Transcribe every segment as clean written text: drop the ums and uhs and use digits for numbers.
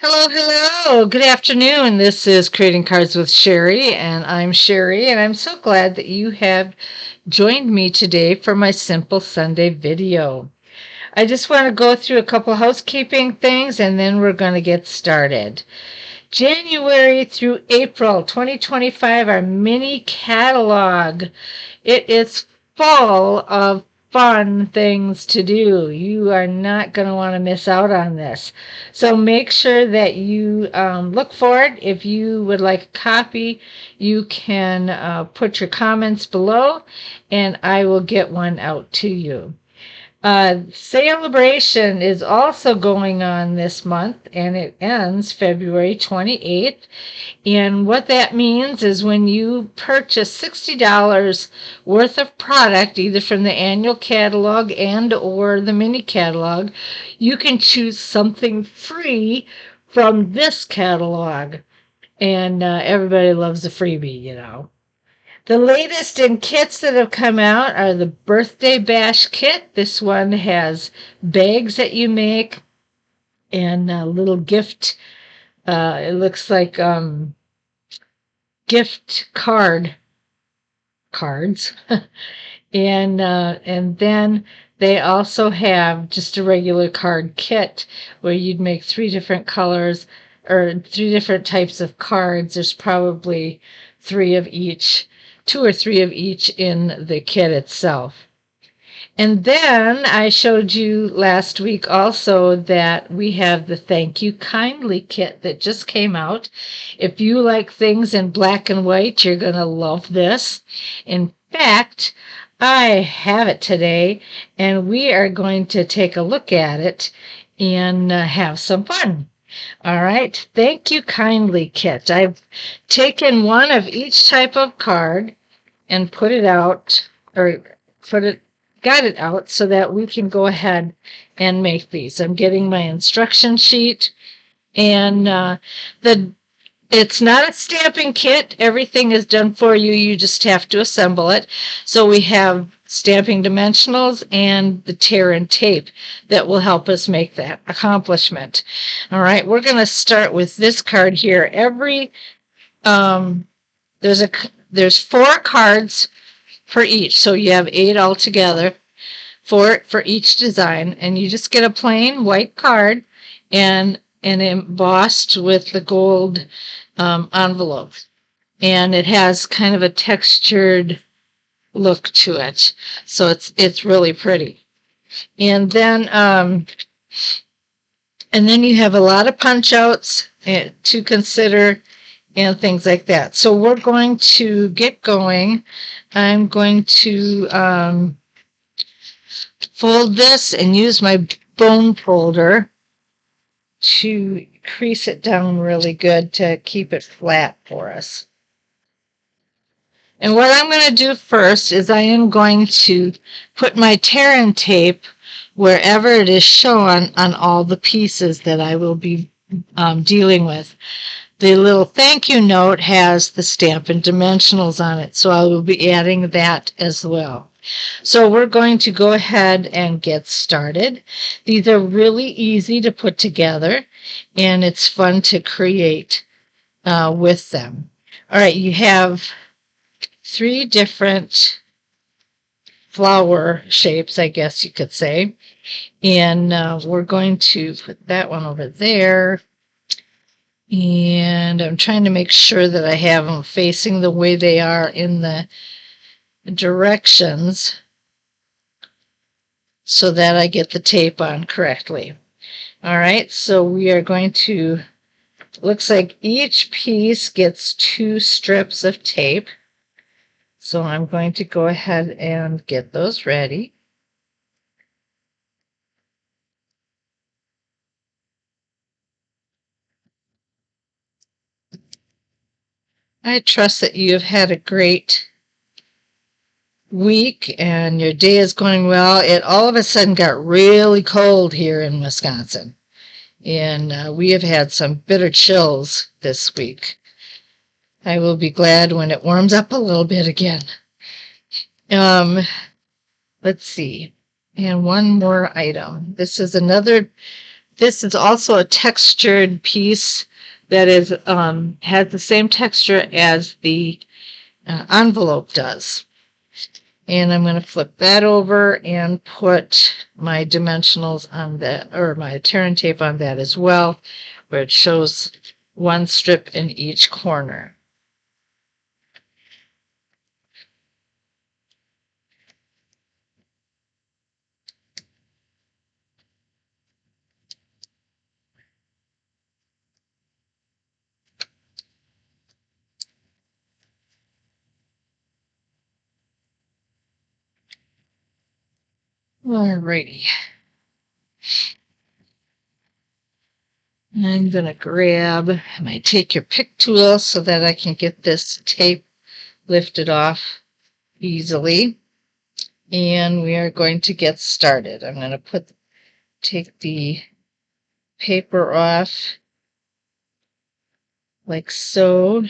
Hello, hello. Good afternoon. This is Creating Cards with Sherry, and I'm Sherry, and I'm so glad that you have joined me today for my Simple Sunday video. I just want to go through a couple housekeeping things, and then we're going to get started. January through April 2025, our mini catalog. It is full of fun things to do. You are not going to want to miss out on this. So make sure that you look for it. If you would like a copy, you can put your comments below and I will get one out to you. Celebration is also going on this month and it ends February 28th. And what that means is when you purchase $60 worth of product, either from the annual catalog and or the mini catalog, you can choose something free from this catalog. And everybody loves a freebie. The latest in kits that have come out are the Birthday Bash kit. This one has bags that you make and a little gift. It looks like gift cards. And then they also have just a regular card kit where you'd make three different colors or three different types of cards. There's probably three of each, two or three of each in the kit itself. And then I showed you last week also that we have the Thank You Kindly kit that just came out. If you like things in black and white, you're going to love this. In fact, I have it today, and we are going to take a look at it and have some fun. All right, Thank You Kindly kit. I've taken one of each type of card and put it out, or got it out so that we can go ahead and make these. I'm getting my instruction sheet, and it's not a stamping kit. Everything is done for you. You just have to assemble it. So we have stamping dimensionals and the tear and tape that will help us make that accomplishment. All right, we're going to start with this card here. There's 4 cards for each, so you have 8 altogether for each design, and you just get a plain white card and embossed with the gold envelope, and it has kind of a textured look to it, so it's really pretty. And then you have a lot of punch outs to consider and things like that. So we're going to get going. I'm going to fold this and use my bone folder to crease it down really good to keep it flat for us. And what I'm going to do first is I am going to put my tear and tape wherever it is shown on all the pieces that I will be dealing with. The little thank you note has the stamp and dimensionals on it, so I will be adding that as well. So we're going to go ahead and get started. These are really easy to put together, and it's fun to create with them. All right, you have 3 different flower shapes, I guess you could say. And we're going to put that one over there. And I'm trying to make sure that I have them facing the way they are in the directions so that I get the tape on correctly. All right, so we are going to, looks like each piece gets 2 strips of tape. So I'm going to go ahead and get those ready. I trust that you have had a great week and your day is going well. It all of a sudden got really cold here in Wisconsin, and we have had some bitter chills this week. I will be glad when it warms up a little bit again. Let's see. And one more item. This is another this is also a textured piece that is has the same texture as the envelope does. And I'm going to flip that over and put my dimensionals on that, or my tear and tape on that as well, where it shows one strip in each corner. Alrighty. I'm going to grab my take your pick tool so that I can get this tape lifted off easily. And we are going to get started. I'm going to take the paper off like so.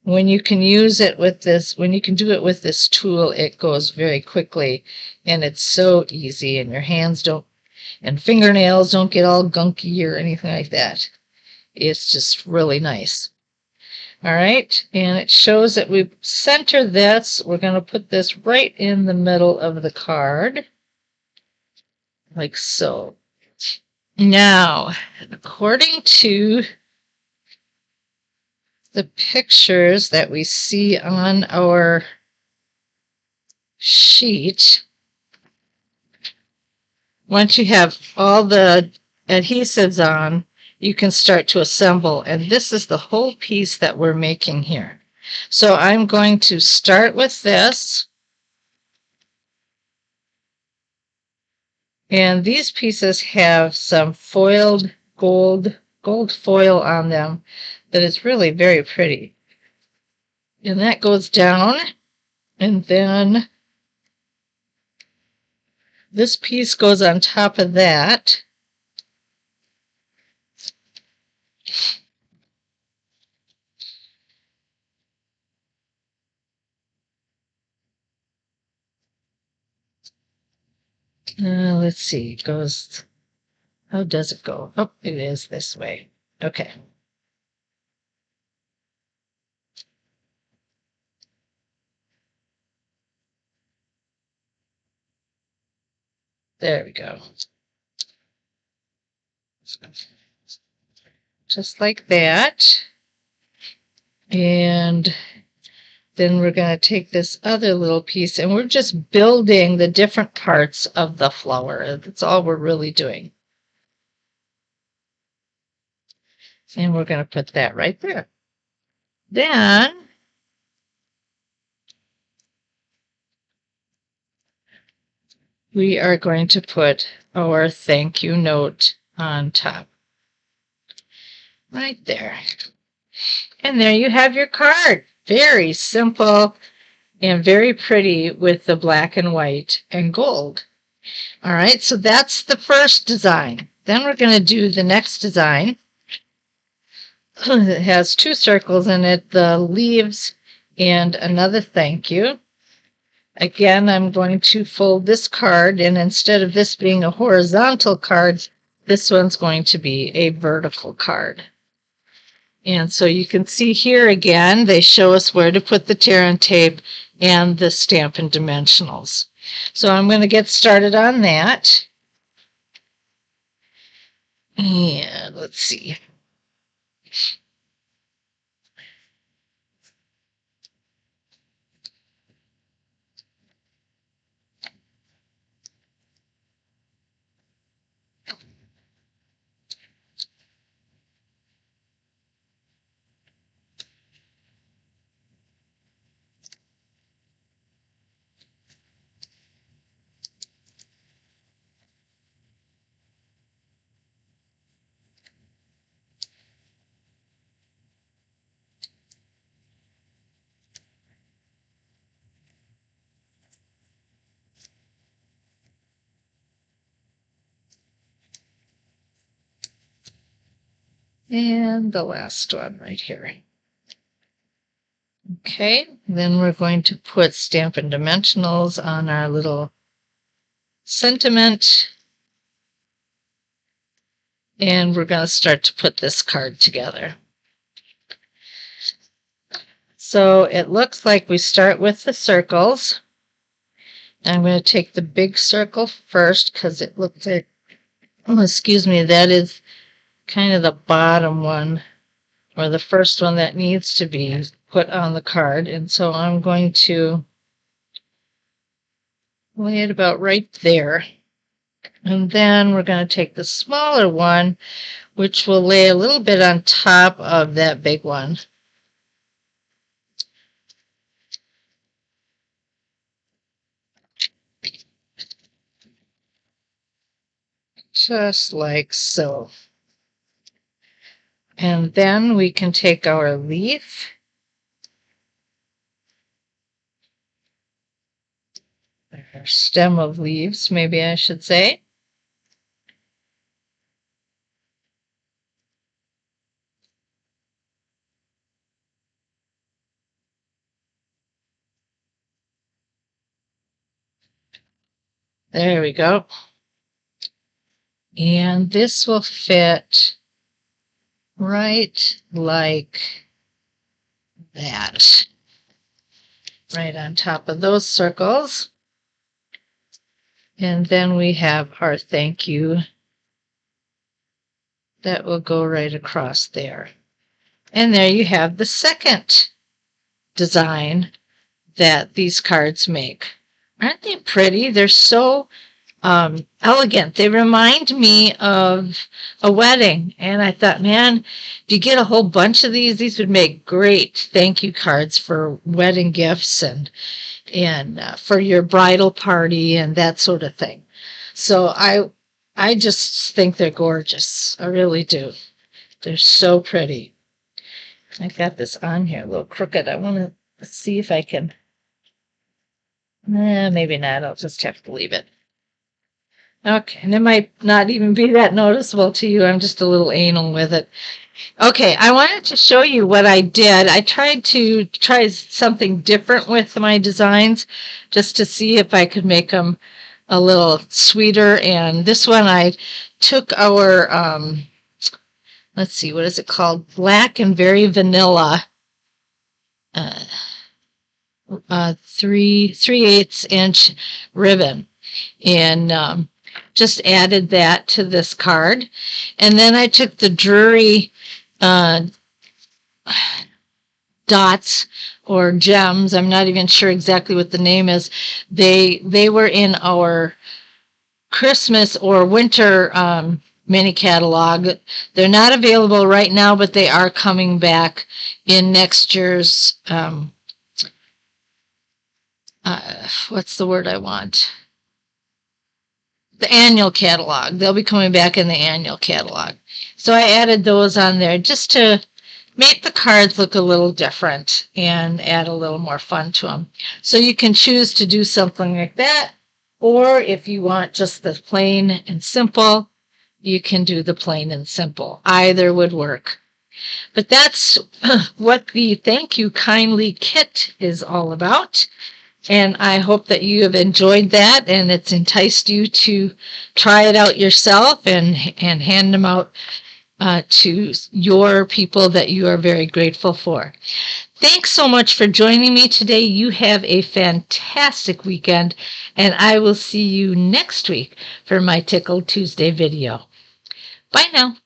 When you can use it with this, when you can do it with this tool, it goes very quickly and it's so easy, and your hands don't, and fingernails don't get all gunky or anything like that. It's just really nice. All right, and it shows that we center this. We're going to put this right in the middle of the card, like so. Now, according to the pictures that we see on our sheet, once you have all the adhesives on, you can start to assemble. And this is the whole piece that we're making here. So I'm going to start with this. And these pieces have some foiled gold foil on them that is really very pretty. And that goes down, and then this piece goes on top of that. Let's see, it goes, how does it go? Oh, it is this way. Okay. There we go. Just like that. And then we're going to take this other little piece, and we're just building the different parts of the flower. That's all we're really doing. And we're going to put that right there. Then we are going to put our thank you note on top. Right there. And there you have your card. Very simple and very pretty with the black and white and gold. All right, so that's the first design. Then we're going to do the next design. It has two circles in it, the leaves and another thank you. Again, I'm going to fold this card, and instead of this being a horizontal card, this one's going to be a vertical card. And so you can see here again, they show us where to put the tear and tape and the Stampin' Dimensionals. So I'm going to get started on that. And let's see. And the last one right here. Okay, then we're going to put Stampin' Dimensionals on our little sentiment. And we're going to start to put this card together. So it looks like we start with the circles. I'm going to take the big circle first because it looks like, oh, excuse me, that is kind of the bottom one, or the first one that needs to be put on the card. And so I'm going to lay it about right there. And then we're going to take the smaller one, which will lay a little bit on top of that big one. Just like so. And then we can take our leaf, our stem of leaves, maybe I should say. There we go. And this will fit right like that, right on top of those circles. And then we have our thank you that will go right across there. And there you have the second design that these cards make. Aren't they pretty? They're so elegant. They remind me of a wedding. And I thought, man, if you get a whole bunch of these would make great thank you cards for wedding gifts and for your bridal party and that sort of thing. So I just think they're gorgeous. I really do. They're so pretty. I've got this on here a little crooked. I want to see if I can. Maybe not. I'll just have to leave it. Okay, and it might not even be that noticeable to you. I'm just a little anal with it. Okay, I wanted to show you what I did. I tried to try something different with my designs just to see if I could make them a little sweeter. And this one I took our, let's see, what is it called? Black and Very Vanilla 3/8 inch ribbon. And just added that to this card. And then I took the Drury dots or gems. I'm not even sure exactly what the name is. They were in our Christmas or winter mini catalog. They're not available right now, but they are coming back in next year's what's the word I want? The annual catalog. They'll be coming back in the annual catalog. So I added those on there just to make the cards look a little different and add a little more fun to them. So you can choose to do something like that, or if you want just the plain and simple, you can do the plain and simple. Either would work. But that's what the Thank You Kindly kit is all about. And I hope that you have enjoyed that and it's enticed you to try it out yourself and hand them out to your people that you are very grateful for. Thanks so much for joining me today. You have a fantastic weekend, and I will see you next week for my Tickle Tuesday video. Bye now.